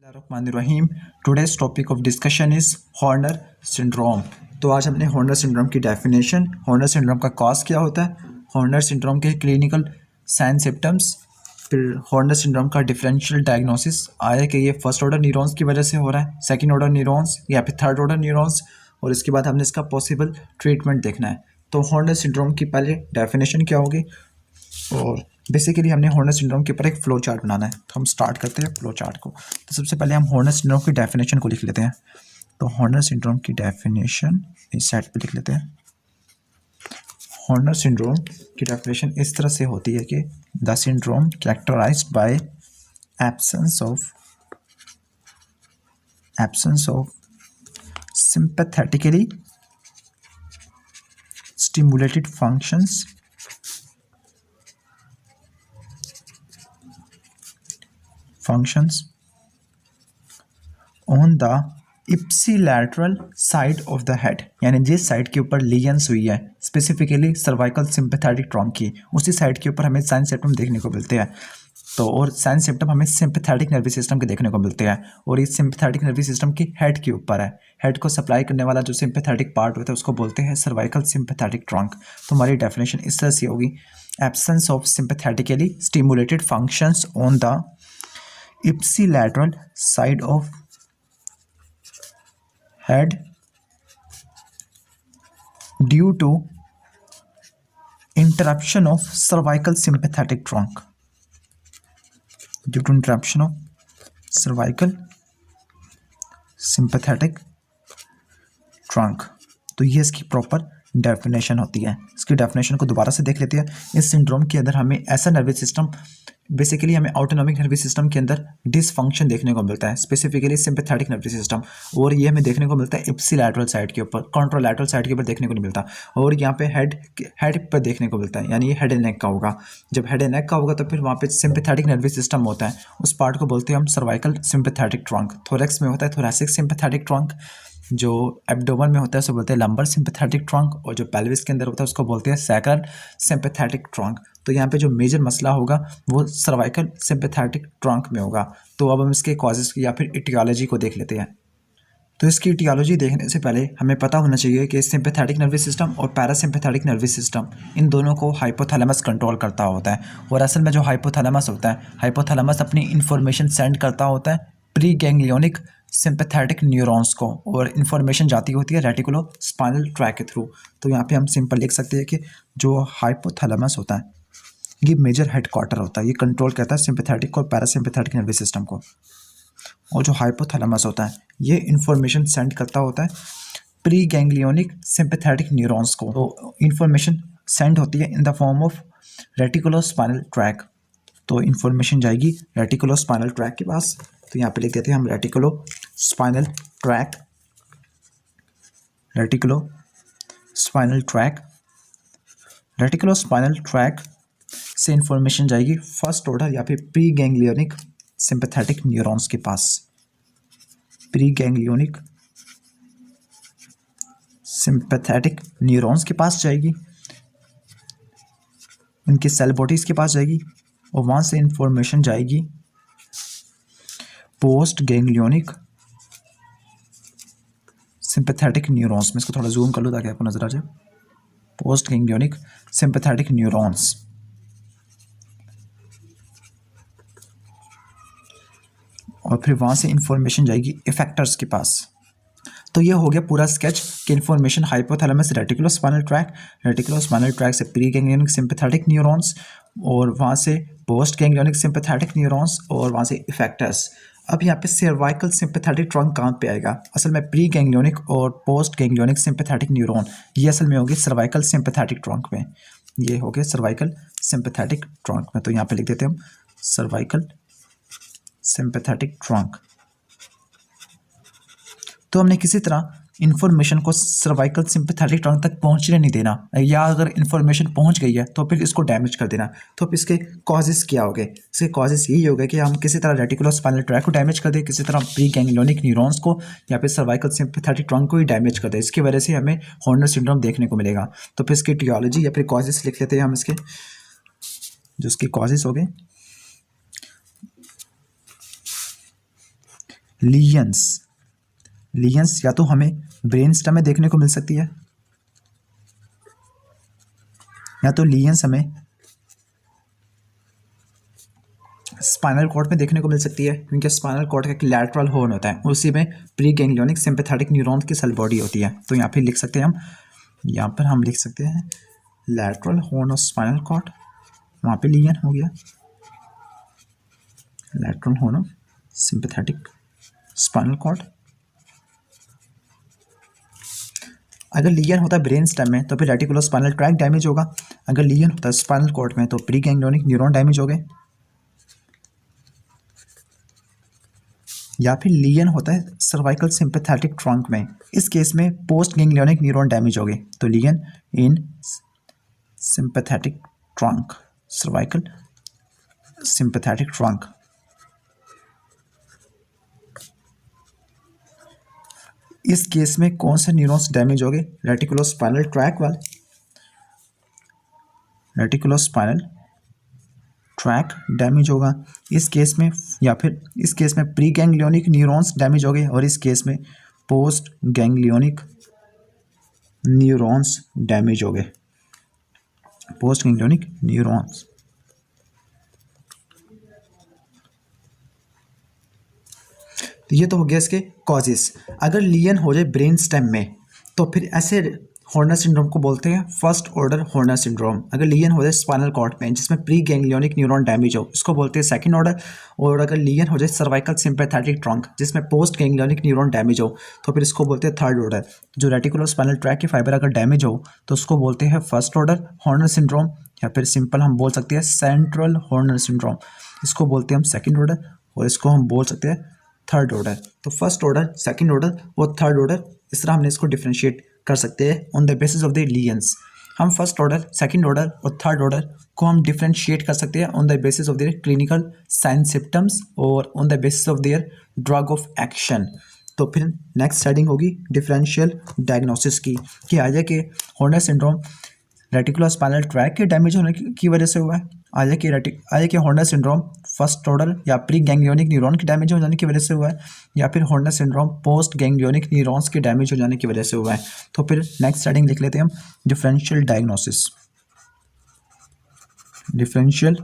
Bismillahirrahmanirrahim. Today's topic of discussion is Horner syndrome. तो आज हमने हॉर्नर सिंड्रोम की डेफिनेशन, हॉर्नर सिंड्रोम का कॉज क्या होता है, हॉर्नर सिंड्रोम के क्लिनिकल साइन सिम्टम्स, फिर हॉर्नर सिंड्रोम का डिफरेंशियल डायग्नोसिस आया कि ये फर्स्ट ऑर्डर न्यूरॉन्स की वजह से हो रहा है, सेकंड ऑर्डर न्यूरॉन्स या फिर थर्ड ऑर्डर न्यूरॉन्स, और इसके बाद हमने इसका पॉसिबल ट्रीटमेंट देखना है। तो हॉर्नर सिंड्रोम की पहले डेफिनेशन क्या होगी और बेसिकली हमने हॉर्नर सिंड्रोम के ऊपर एक फ्लो चार्ट बनाना है। तो हम स्टार्ट करते हैं फ्लो चार्ट को। तो सबसे पहले हम हॉर्नर सिंड्रोम की डेफिनेशन को लिख लेते हैं। तो हॉर्नर सिंड्रोम की डेफिनेशन इस साइड पे लिख लेते हैं। हॉर्नर सिंड्रोम की डेफिनेशन इस तरह से होती है कि the syndrome characterized by absence of sympathetically stimulated functions on the ipsilateral side of the head, यानी जिस साइड के ऊपर लीजन्स हुई है, स्पेसिफिकली सर्वाइकल सिंपैथेटिक ट्रॉन्क की, उसी साइड के ऊपर हमें साइन सिम्टम देखने को मिलते हैं। तो और साइन सिम्टम हमें सिंपैथेटिक नर्वस सिस्टम के देखने को मिलते हैं, और इस सिंपैथेटिक नर्वस सिस्टम की हेड के ऊपर है। हेड को सप्लाई करने वाला जो सिंपैथेटिक पार्ट होता है उसको बोलते हैं सर्वाइकल सिंपैथेटिक ट्रंक। तो हमारी डेफिनेशन इस तरह से होगी, absence of sympathetically stimulated functions on the ipsilateral side of head due to interruption of cervical sympathetic trunk, due to interruption of cervical sympathetic trunk। तो ये इसकी प्रॉपर डेफिनेशन होती है। इसकी डेफिनेशन को दोबारा से देख लेते हैं। इस सिंड्रोम के अंदर हमें ऐसा नर्वस सिस्टम, बेसिकली हमें ऑटोनॉमिक नर्वस सिस्टम के अंदर डिसफंक्शन देखने को मिलता है, स्पेसिफिकली सिंपैथेटिक नर्वस सिस्टम, और ये हमें देखने को मिलता है इप्सिलैटरल साइड के ऊपर, कॉन्ट्रोलैटरल साइड के ऊपर देखने को नहीं मिलता। और यहाँ पे हेड पर देखने को मिलता है, यानी ये हेड एंड नेक का होगा। जब हेड एंड नेक का होगा तो फिर वहाँ पे सिंपैथेटिक नर्वस सिस्टम होता है, उस पार्ट को बोलते हैं हम सर्वाइकल सिंपैथेटिक ट्रंक। थोरैक्स में होता है थोरैसिक सिंपैथेटिक ट्रंक, जो एब्डोमेन में होता है उसको बोलते हैं लंबर सिंपैथेटिक ट्रंक, और जो पेल्विस के अंदर होता है उसको बोलते हैं सैक्रल सिंपैथेटिक ट्रंक। तो यहाँ पे जो मेजर मसला होगा वो सर्वाइकल सिंपैथेटिक ट्रंक में होगा। तो अब हम इसके कॉजेज या फिर इटियोलॉजी को देख लेते हैं। तो इसकी इटियोलॉजी देखने से पहले हमें पता होना चाहिए कि सिंपैथेटिक नर्वस सिस्टम और पैरासिम्पैथेटिक नर्वस सिस्टम, इन दोनों को हाइपोथैलेमस कंट्रोल करता होता है। और असल में जो हाइपोथैलेमस होता है, हाइपोथैलेमस अपनी इंफॉर्मेशन सेंड करता होता है प्री गैंग्लियोनिक सिंपैथेटिक न्यूरॉन्स को, और इन्फॉर्मेशन जाती होती है रेटिकुलो स्पाइनल ट्रैक के थ्रू। तो यहाँ पे हम सिंपल लिख सकते हैं कि जो हाइपोथैलेमस होता है ये मेजर हेडक्वार्टर होता है, ये कंट्रोल करता है सिंपैथेटिक और पैरासिम्पैथेटिक नर्वस सिस्टम को। और जो हाइपोथैलेमस होता है ये इन्फॉर्मेशन सेंड करता होता है प्री गैंग्लियोनिक सिंपैथेटिक न्यूरॉन्स को। तो इन्फॉर्मेशन सेंड होती है in the form of reticulo spinal track. तो इन्फॉर्मेशन जाएगी रेटिकुलो स्पाइनल ट्रैक के पास। तो यहाँ पे लिख देते हैं हम reticulo spinal track, reticulo spinal track. Reticulo spinal track से इंफॉर्मेशन जाएगी फर्स्ट ऑर्डर या फिर प्री गैंग्लियोनिक सिंपैथेटिक न्यूरॉन्स के पास, प्री गैंग्लियोनिक सिंपैथेटिक न्यूरॉन्स के पास जाएगी, उनके सेल बॉडीज के पास जाएगी, और वहाँ से इंफॉर्मेशन जाएगी पोस्ट गैंग्लियोनिक सिंपैथेटिक न्यूरॉन्स में। इसको थोड़ा जूम कर लो ताकि आपको नजर आ जाए। पोस्ट गैंग्लियोनिक सिंपैथेटिक न्यूरॉन्स, और फिर वहाँ से इंफॉर्मेशन जाएगी इफेक्टर्स के पास। तो ये हो गया पूरा स्केच कि information hypothalamus reticulo spinal track, reticulo spinal track से प्री गैंग्लियोनिक सिंपैथेटिक न्यूरॉन्स, और वहाँ से पोस्ट गैंग्लियोनिक सिंपैथेटिक न्यूरॉन्स, और वहाँ से इफेक्टर्स। अब यहाँ पे सर्वाइकल सिंपैथेटिक ट्रंक कहाँ पे आएगा? असल में प्री गैंग्लियोनिक और पोस्ट गैंग्लियोनिक सिंपैथेटिक न्यूरॉन ये असल में होगी सर्वाइकल सिंपैथेटिक ट्रंक में, ये हो गया सर्वाइकल सिंपैथेटिक ट्रंक में। तो यहाँ पे लिख देते हैं हम सर्वाइकल सिंपैथेटिक ट्रंक। तो हमने किसी तरह इन्फॉर्मेशन को सर्वाइकल सिंपैथेटिक ट्रंक तक पहुंचने नहीं देना, या अगर इन्फॉर्मेशन पहुंच गई है तो फिर इसको डैमेज कर देना। तो अब इसके कॉजेस क्या हो गए? इसके कॉजेस यही हो गए कि हम किसी तरह रेटिकुलो स्पाइनल ट्रैक को डैमेज कर दें, किसी तरह प्री गैंग्लियोनिक न्यूरॉन्स को, या फिर सर्वाइकल सिंपैथेटिक ट्रंक को ही डैमेज कर दें। इसकी वजह से हमें हॉर्नर सिंड्रोम देखने को मिलेगा। तो फिर इसकी टियोलॉजी या फिर कॉजेस लिख लेते हैं हम इसके, जो इसके कॉजेस हो गए। लीजन्स, लीजन्स या तो हमें ब्रेन स्टेम में देखने को मिल सकती है, या तो लीजन्स हमें स्पाइनल कॉर्ड में देखने को मिल सकती है, क्योंकि स्पाइनल कॉर्ड का एक लैटरल हॉर्न होता है, उसी में प्री गैंग्लियोनिक सिंपैथेटिक न्यूरॉन की सेल बॉडी होती है। तो यहाँ पे लिख सकते हैं हम, यहाँ पर हम लिख सकते हैं lateral horn of spinal cord, वहाँ पे लीजन हो गया lateral horn of sympathetic spinal cord. अगर लीजन होता है ब्रेन स्टेम में तो फिर रेटिकुलो स्पाइनल ट्रैक्ट डैमेज होगा, अगर लीजन होता है स्पाइनल कॉर्ड में तो प्री गैंग्लियोनिक न्यूरॉन डैमेज हो गए, या फिर लीजन होता है सर्वाइकल सिंपैथेटिक ट्रंक में, इस केस में पोस्ट गैंग्लियोनिक न्यूरॉन डैमेज हो गए। तो lesion in sympathetic trunk, cervical sympathetic trunk. इस केस में कौन से न्यूरॉन्स डैमेज हो गए? रेटिकुलो स्पाइनल ट्रैक वाले, रेटिकुलो स्पाइनल ट्रैक डैमेज होगा इस केस में, या फिर इस केस में प्री गैंग्लियोनिक न्यूरॉन्स डैमेज हो गए, और इस केस में पोस्ट गैंग्लियोनिक न्यूरॉन्स डैमेज हो गए, पोस्ट गैंग्लियोनिक न्यूरॉन्स। तो ये तो हो गया इसके कॉजेस। अगर लीजन हो जाए ब्रेन स्टेम में तो फिर ऐसे हॉर्नर सिंड्रोम को बोलते हैं फर्स्ट ऑर्डर हॉर्नर सिंड्रोम। अगर लीजन हो जाए स्पाइनल कॉर्ड में जिसमें प्री गैंग्लियोनिक न्यूरॉन डैमेज हो, इसको बोलते हैं सेकंड ऑर्डर। और अगर लीजन हो जाए सर्वाइकल सिंपैथेटिक ट्रंक जिसमें पोस्ट गैंग्लियोनिक न्यूरॉन डैमेज हो, तो फिर इसको बोलते हैं थर्ड ऑर्डर। जो रेटिकुलो स्पाइनल ट्रैक की फाइबर अगर डैमेज हो तो उसको बोलते हैं फर्स्ट ऑर्डर हॉर्नर सिंड्रोम, या फिर सिंपल हम बोल सकते हैं सेंट्रल हॉर्नर सिंड्रोम, इसको बोलते हैं हम सेकेंड ऑर्डर, और इसको हम बोल सकते हैं थर्ड ऑर्डर। तो फर्स्ट ऑर्डर, सेकंड ऑर्डर और थर्ड ऑर्डर, इस तरह हमने इसको डिफरेंशिएट कर सकते हैं on the basis of the lesions. हम फर्स्ट ऑर्डर, सेकंड ऑर्डर और थर्ड ऑर्डर को हम डिफरेंशिएट कर सकते हैं on the basis of their clinical sign symptoms और on the basis of their drug of action. तो फिर नेक्स्ट हेडिंग होगी डिफरेंशियल डायग्नोसिस की, कि आ जाए कि Horner syndrome reticular spinal track के डैमेज होने की वजह से हुआ है, आ जाए कि हॉर्नर सिंड्रोम फर्स्ट ऑर्डर या प्री गैंग्लियोनिक न्यूरॉन के डैमेज हो जाने की वजह से हुआ है, या फिर Horner syndrome post ganglionic neurons के डैमेज हो जाने की वजह से हुआ है। तो फिर नेक्स्ट हेडिंग लिख लेते हैं हम differential diagnosis, differential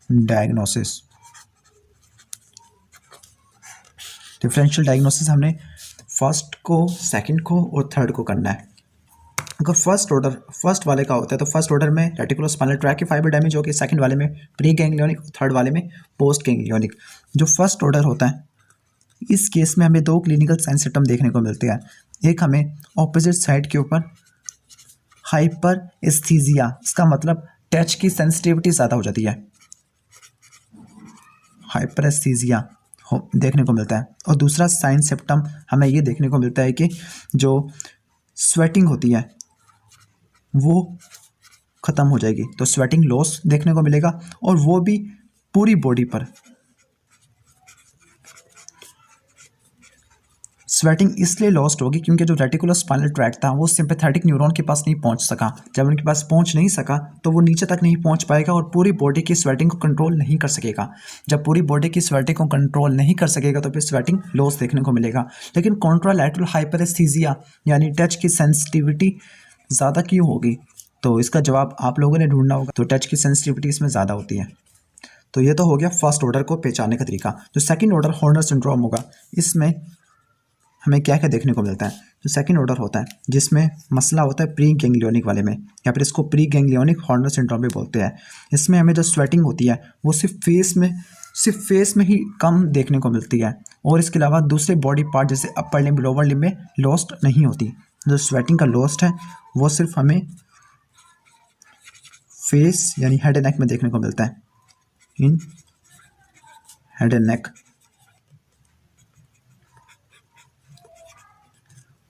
diagnosis. Differential diagnosis हमने फर्स्ट को, सेकंड को और थर्ड को करना है। अगर फर्स्ट वाले का होता है तो फर्स्ट ऑर्डर में रेटिकुलो स्पाइनल ट्रैक की फाइबर डैमेज होगी, सेकंड वाले में प्री गैंग्लियोनिक, थर्ड वाले में पोस्ट गैंग्लियोनिक। जो फर्स्ट ऑर्डर होता है इस केस में हमें दो क्लिनिकल साइन सिम्टम देखने को मिलते हैं। एक हमें ऑपोजिट साइड के ऊपर हाइपर एस्थीजिया, इसका मतलब टच की सेंसिटिविटी ज़्यादा हो जाती है, हाइपर एस्थीजिया देखने को मिलता है। और दूसरा साइन सिम्टम हमें ये देखने को मिलता है कि जो स्वेटिंग होती है वो ख़त्म हो जाएगी, तो स्वेटिंग लॉस देखने को मिलेगा, और वो भी पूरी बॉडी पर। स्वेटिंग इसलिए लॉस्ट होगी क्योंकि जो रेटिकुलर स्पाइनल ट्रैक था वो सिंपैथेटिक न्यूरॉन के पास नहीं पहुंच सका। जब उनके पास पहुंच नहीं सका तो वो नीचे तक नहीं पहुंच पाएगा और पूरी बॉडी की स्वेटिंग को कंट्रोल नहीं कर सकेगा। जब पूरी बॉडी की स्वेटिंग को कंट्रोल नहीं कर सकेगा तो फिर स्वेटिंग लॉस देखने को मिलेगा। लेकिन कॉन्ट्रालैटरल हाइपरेस्थीजिया यानी टच की सेंसिटिविटी ज़्यादा क्यों होगी, तो इसका जवाब आप लोगों ने ढूंढना होगा। तो टच की सेंसिटिविटी इसमें ज़्यादा होती है। तो ये तो हो गया फर्स्ट ऑर्डर को पहचानने का तरीका। जो सेकंड ऑर्डर हॉर्नर सिंड्रोम होगा इसमें हमें क्या क्या देखने को मिलता है। जो सेकंड ऑर्डर होता है जिसमें मसला होता है प्री गैंग्लियोनिक वाले में, या फिर इसको प्री गैंग्लियोनिक हॉर्नर सिंड्रोम भी बोलते हैं। इसमें हमें जो स्वेटिंग होती है वो सिर्फ फेस में ही कम देखने को मिलती है, और इसके अलावा दूसरे बॉडी पार्ट जैसे अपर लिम्ब, लोअर लिम्ब में लॉस्ट नहीं होती। जो स्वेटिंग का लॉस्ट है वो सिर्फ हमें फेस यानी हेड एंड नेक में देखने को मिलता है, इन हेड एंड नेक।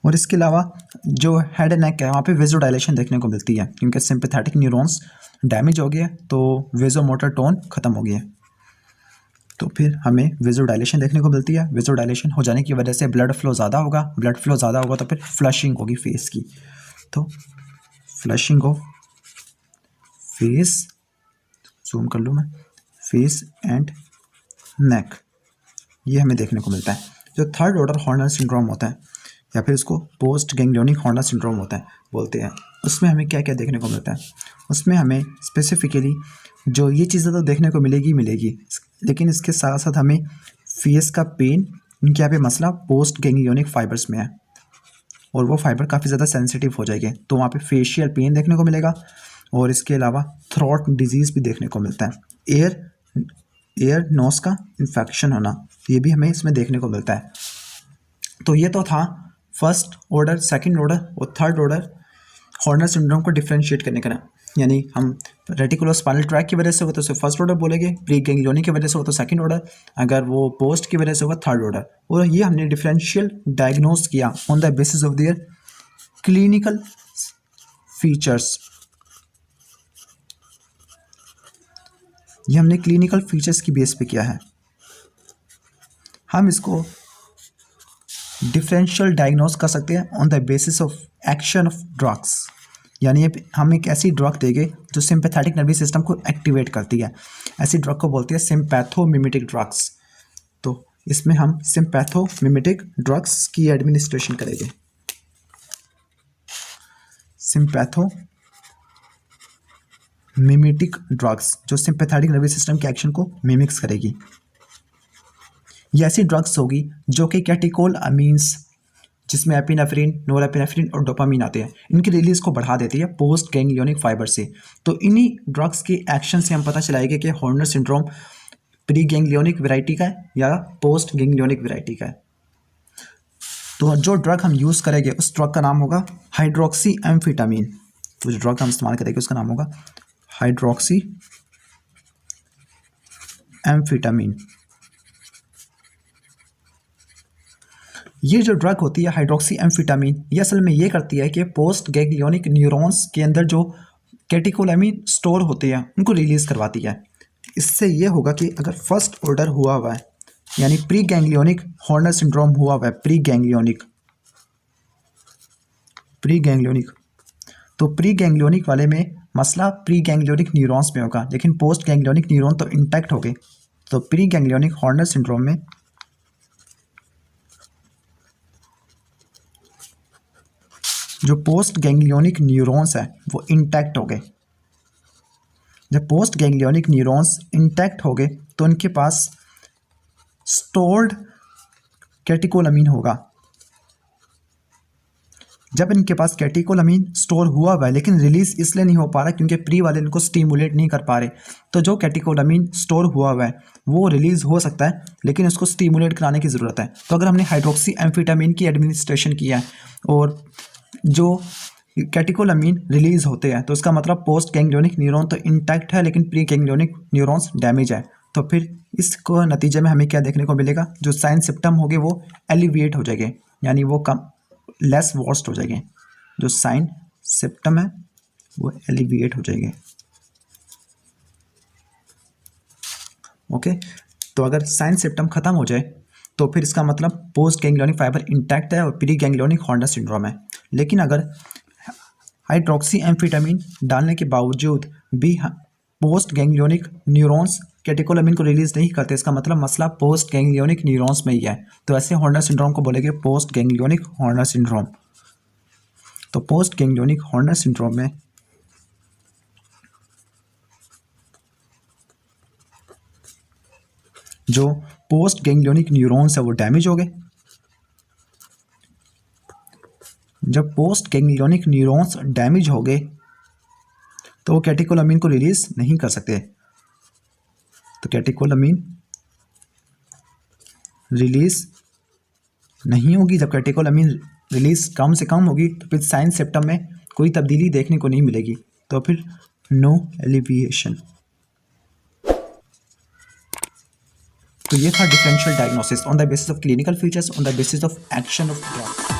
और इसके अलावा जो हेड एंड नेक है वहाँ पे वेजोडाइलेशन देखने को मिलती है, क्योंकि सिंपैथेटिक न्यूरॉन्स डैमेज हो गया तो वेजोमोटर टोन खत्म हो गया। तो फिर हमें वेजोडाइलेशन देखने को मिलती है। वेजोडाइलेशन हो जाने की वजह से ब्लड फ्लो ज़्यादा होगा, ब्लड फ्लो ज़्यादा होगा तो फिर फ्लशिंग होगी फेस की। तो फ्लशिंग ऑफ फेस, जूम कर लूँ मैं, फेस एंड नेक। ये हमें देखने को मिलता है। जो थर्ड ऑर्डर हॉर्नर सिंड्रोम होता है या फिर इसको पोस्ट गैंग्लियोनिक हॉर्नर सिंड्रोम होता है बोलते हैं, उसमें हमें क्या क्या देखने को मिलता है। उसमें हमें स्पेसिफिकली जो ये चीज़ें तो देखने को मिलेगी, लेकिन इसके साथ साथ हमें फेस का पेन, इनके यहाँ पे मसला पोस्ट गैंग्लियोनिक फाइबर्स में है और वो फाइबर काफ़ी ज़्यादा सेंसिटिव हो जाएंगे, तो वहाँ पे फेशियल पेन देखने को मिलेगा। और इसके अलावा थ्रोट डिजीज़ भी देखने को मिलता है, एयर नोस का इन्फेक्शन होना, ये भी हमें इसमें देखने को मिलता है। तो ये तो था फर्स्ट ऑर्डर, सेकंड ऑर्डर और थर्ड ऑर्डर हॉर्नर सिंड्रोम को डिफ्रेंशिएट करने का, यानी हम रेटिकुलोस्पाइनल ट्रैक की वजह से हो तो उसे फर्स्ट ऑर्डर बोलेंगे, प्री गैंग्लियोनिक की वजह से हो तो सेकंड ऑर्डर, अगर वो पोस्ट की वजह से होगा थर्ड ऑर्डर। और ये हमने डिफरेंशियल डायग्नोज किया on the basis of their clinical features. ये हमने क्लिनिकल फीचर्स की बेस पे किया है। हम इसको डिफरेंशियल डायग्नोज कर सकते हैं on the basis of action of drugs, यानी हम एक ऐसी ड्रग देंगे जो सिंपैथेटिक नर्वस सिस्टम को एक्टिवेट करती है। ऐसी ड्रग को बोलते हैं सिम्पैथोमिमेटिक ड्रग्स। तो इसमें हम सिम्पैथोमिमेटिक ड्रग्स की एडमिनिस्ट्रेशन करेंगे। सिम्पैथोमिमेटिक ड्रग्स जो सिंपैथेटिक नर्वस सिस्टम के एक्शन को मिमिक्स करेगी। ये ऐसी ड्रग्स होगी जो कि कैटेकोलअमीन्स, जिसमें एपिनेफ्रिन, नोरेपिनेफ्रिन और डोपामीन आते हैं, इनकी रिलीज को बढ़ा देती है पोस्ट गैंग्लियोनिक फाइबर से। तो इन्हीं ड्रग्स के एक्शन से हम पता चलाएगा कि Horner syndrome pre ganglionic variety का है या पोस्ट गैंग्लियोनिक वैरायटी का है। तो जो ड्रग हम यूज़ करेंगे उस ड्रग का नाम होगा हाइड्रोक्सी एम्फेटामिन। तो जो ड्रग हम इस्तेमाल करेंगे उसका नाम होगा हाइड्रोक्सी एम्फेटामिन। ये जो ड्रग होती है हाइड्रोक्सी एम्फेटामिन, ये असल में ये करती है कि पोस्ट गैंग्लियोनिक न्यूरॉन्स के अंदर जो कैटेकोलैमिन स्टोर होते हैं उनको रिलीज करवाती है। इससे ये होगा कि अगर फर्स्ट ऑर्डर हुआ हुआ है, यानी प्री गैंग्लियोनिक हॉर्नर सिंड्रोम हुआ हुआ है, प्री गैंग्लियोनिक, तो प्री गैंग्लियोनिक वाले में मसला प्री गैंग्लियोनिक न्यूरॉन्स में होगा, लेकिन पोस्ट गैंग्लियोनिक न्यूरॉन तो इंटैक्ट हो गए। तो प्री गैंग्लियोनिक हॉर्नर सिंड्रोम में जो पोस्ट गैंग्लियोनिक न्यूरॉन्स है वो इंटैक्ट हो गए। जब पोस्ट गैंग्लियोनिक न्यूरॉन्स इंटैक्ट हो गए तो उनके पास स्टोर्ड कैटेकोलैमिन होगा। जब इनके पास कैटेकोलैमिन स्टोर हुआ हुआ है लेकिन रिलीज इसलिए नहीं हो पा रहा क्योंकि प्री वाले इनको स्टिमुलेट नहीं कर पा रहे, तो जो कैटेकोलैमिन स्टोर हुआ हुआ है वो रिलीज हो सकता है लेकिन उसको स्टिमुलेट कराने की ज़रूरत है। तो अगर हमने हाइड्रोक्सी एम्फेटामिन की एडमिनिस्ट्रेशन किया है और जो कैटेकोलैमिन रिलीज होते हैं तो उसका मतलब पोस्ट गैंग्लियोनिक न्यूरॉन तो इंटैक्ट है लेकिन प्री गैंग्लियोनिक न्यूरॉन्स डैमेज है। तो फिर इसको नतीजे में हमें क्या देखने को मिलेगा, जो साइन सिम्टम होंगे वो एलिविएट हो जाएंगे, यानी वो कम लेस वर्स्ट हो जाएंगे। जो साइन सिम्टम है वो एलिविएट हो जाएंगे। ओके, तो अगर साइन सिम्टम खत्म हो जाए तो फिर इसका मतलब पोस्ट गैंग्लियोनिक फाइबर इंटैक्ट है और प्री गैंग्लियोनिक हॉर्नर सिंड्रोम है। लेकिन अगर हाइड्रोक्सी एम्फेटामिन डालने के बावजूद भी पोस्ट गैंग्लियोनिक न्यूरॉन्स कैटेकोलैमिन को रिलीज नहीं करते, इसका मतलब मसला पोस्ट गैंग्लियोनिक न्यूरॉन्स में ही है। तो ऐसे हॉर्नर सिंड्रोम को बोलेंगे पोस्ट गैंग्लियोनिक हॉर्नर सिंड्रोम। तो पोस्ट गैंग्लियोनिक हॉर्नर सिंड्रोम में जो पोस्ट गैंग्लियोनिक न्यूरॉन्स है वो डैमेज हो गए। जब पोस्ट गैंग्लियोनिक न्यूरॉन्स डैमेज हो गए तो वो कैटेकोलैमिन को रिलीज नहीं कर सकते। तो कैटेकोलैमिन रिलीज नहीं होगी। जब कैटेकोलैमिन रिलीज कम से कम होगी तो फिर साइन सिम्टम में कोई तब्दीली देखने को नहीं मिलेगी, तो फिर नो एलिविएशन। तो ये था differential diagnosis on the basis of clinical features, on the basis of action of drug.